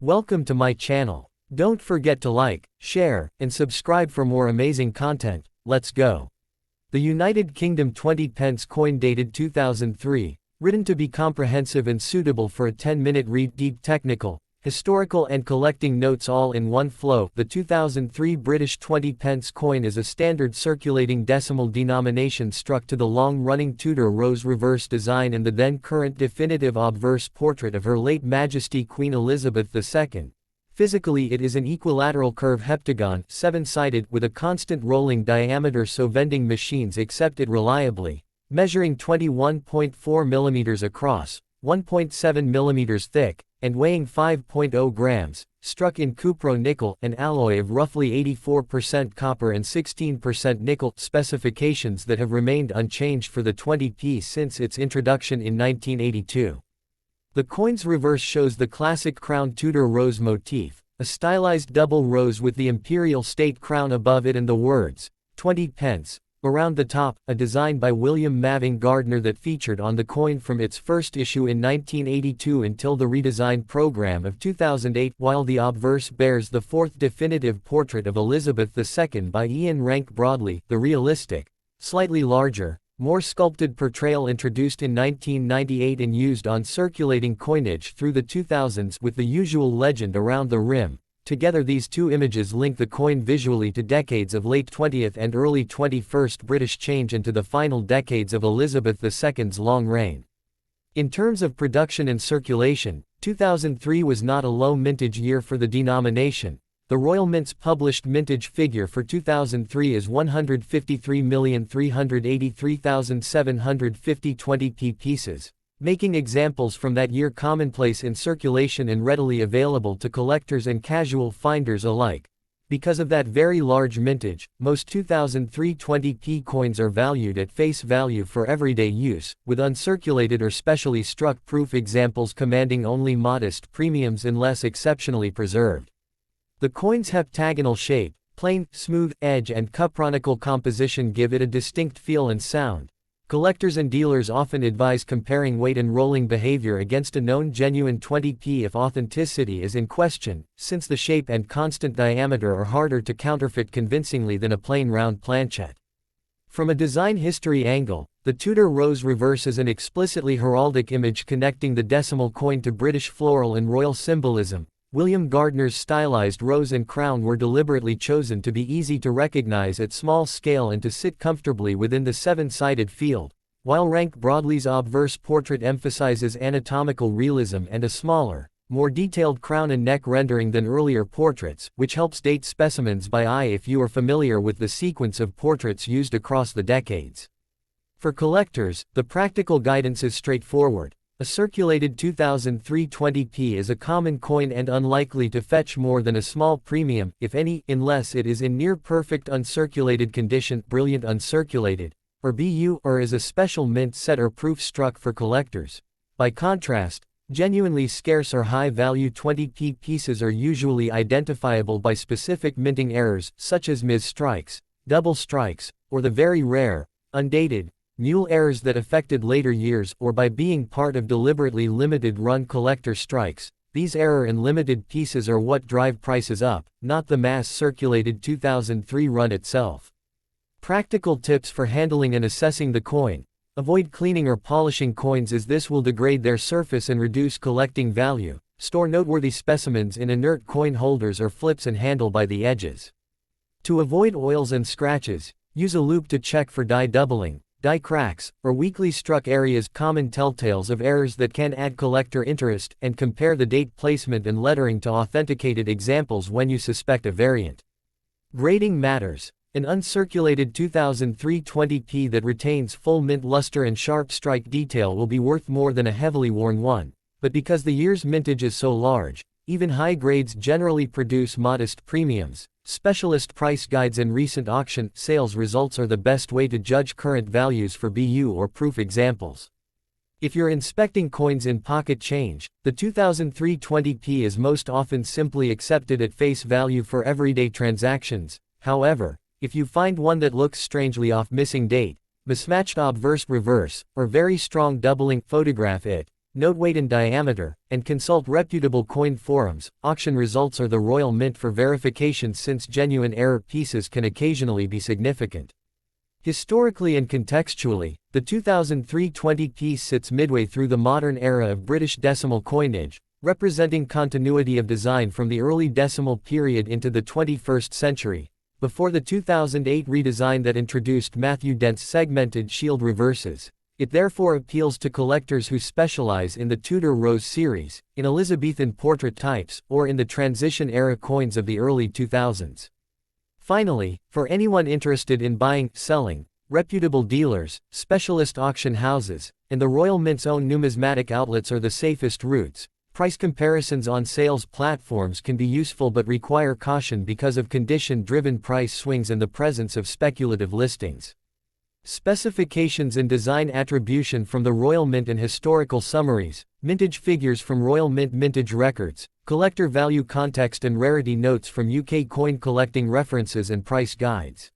Welcome to my channel. Don't forget to like, share, and subscribe for more amazing content. Let's go. The United Kingdom 20 pence coin dated 2003, written to be comprehensive and suitable for a 10-minute read, deep technical, historical and collecting notes all in one flow. The 2003 British 20 pence coin is a standard circulating decimal denomination struck to the long-running Tudor Rose reverse design and the then-current definitive obverse portrait of Her late Majesty Queen Elizabeth II. Physically it is an equilateral curve heptagon, 7-sided, with a constant rolling diameter so vending machines accept it reliably, measuring 21.4 mm across, 1.7 mm thick, and weighing 5.0 grams, struck in cupro-nickel, an alloy of roughly 84% copper and 16% nickel, specifications that have remained unchanged for the 20p since its introduction in 1982. The coin's reverse shows the classic crown Tudor Rose motif, a stylized double rose with the imperial state crown above it and the words, 20 pence, around the top, a design by William Gardner that featured on the coin from its first issue in 1982 until the redesigned program of 2008, while the obverse bears the fourth definitive portrait of Elizabeth II by Ian Rank Broadley. The realistic, slightly larger, more sculpted portrayal introduced in 1998 and used on circulating coinage through the 2000s with the usual legend around the rim. Together these two images link the coin visually to decades of late 20th and early 21st British change and to the final decades of Elizabeth II's long reign. In terms of production and circulation, 2003 was not a low mintage year for the denomination. The Royal Mint's published mintage figure for 2003 is 153,383,750 20p pieces, making examples from that year commonplace in circulation and readily available to collectors and casual finders alike. Because of that very large mintage, most 2003 20p coins are valued at face value for everyday use, with uncirculated or specially struck proof examples commanding only modest premiums unless exceptionally preserved. The coin's heptagonal shape, plain, smooth edge and cupro-nickel composition give it a distinct feel and sound. Collectors and dealers often advise comparing weight and rolling behavior against a known genuine 20p if authenticity is in question, since the shape and constant diameter are harder to counterfeit convincingly than a plain round planchet. From a design history angle, the Tudor Rose reverse is an explicitly heraldic image connecting the decimal coin to British floral and royal symbolism. William Gardner's stylized rose and crown were deliberately chosen to be easy to recognize at small scale and to sit comfortably within the 7-sided field, while Rank Broadley's obverse portrait emphasizes anatomical realism and a smaller, more detailed crown and neck rendering than earlier portraits, which helps date specimens by eye if you are familiar with the sequence of portraits used across the decades. For collectors, the practical guidance is straightforward. A circulated 2003 20p is a common coin and unlikely to fetch more than a small premium, if any, unless it is in near-perfect uncirculated condition, brilliant uncirculated, or BU, or is a special mint set or proof struck for collectors. By contrast, genuinely scarce or high-value 20p pieces are usually identifiable by specific minting errors, such as mis-strikes, double strikes, or the very rare, undated, mule errors that affected later years, or by being part of deliberately limited run collector strikes. These error and limited pieces are what drive prices up, not the mass circulated 2003 run itself. Practical tips for handling and assessing the coin. Avoid cleaning or polishing coins as this will degrade their surface and reduce collecting value. Store noteworthy specimens in inert coin holders or flips and handle by the edges. To avoid oils and scratches, use a loupe to check for die doubling, die cracks, or weakly struck areas, common telltales of errors that can add collector interest, and compare the date placement and lettering to authenticated examples when you suspect a variant. Grading matters. An uncirculated 2003 20p that retains full mint luster and sharp strike detail will be worth more than a heavily worn one, but because the year's mintage is so large, even high grades generally produce modest premiums. Specialist price guides and recent auction sales results are the best way to judge current values for BU or proof examples. If you're inspecting coins in pocket change, the 2003 20p is most often simply accepted at face value for everyday transactions. However, if you find one that looks strangely off, missing date, mismatched obverse reverse, or very strong doubling, photograph it. note weight and diameter, and consult reputable coin forums. Auction results are the Royal Mint for verification since genuine error pieces can occasionally be significant. Historically and contextually, the 2003 20 piece sits midway through the modern era of British decimal coinage, representing continuity of design from the early decimal period into the 21st century, before the 2008 redesign that introduced Matthew Dent's segmented shield reverses. It therefore appeals to collectors who specialize in the Tudor Rose series, in Elizabethan portrait types, or in the transition-era coins of the early 2000s. Finally, for anyone interested in buying, selling, reputable dealers, specialist auction houses, and the Royal Mint's own numismatic outlets are the safest routes. Price comparisons on sales platforms can be useful but require caution because of condition-driven price swings and the presence of speculative listings. Specifications and design attribution from the Royal Mint and historical summaries, mintage figures from Royal Mint mintage records, collector value context and rarity notes from UK coin collecting references and price guides.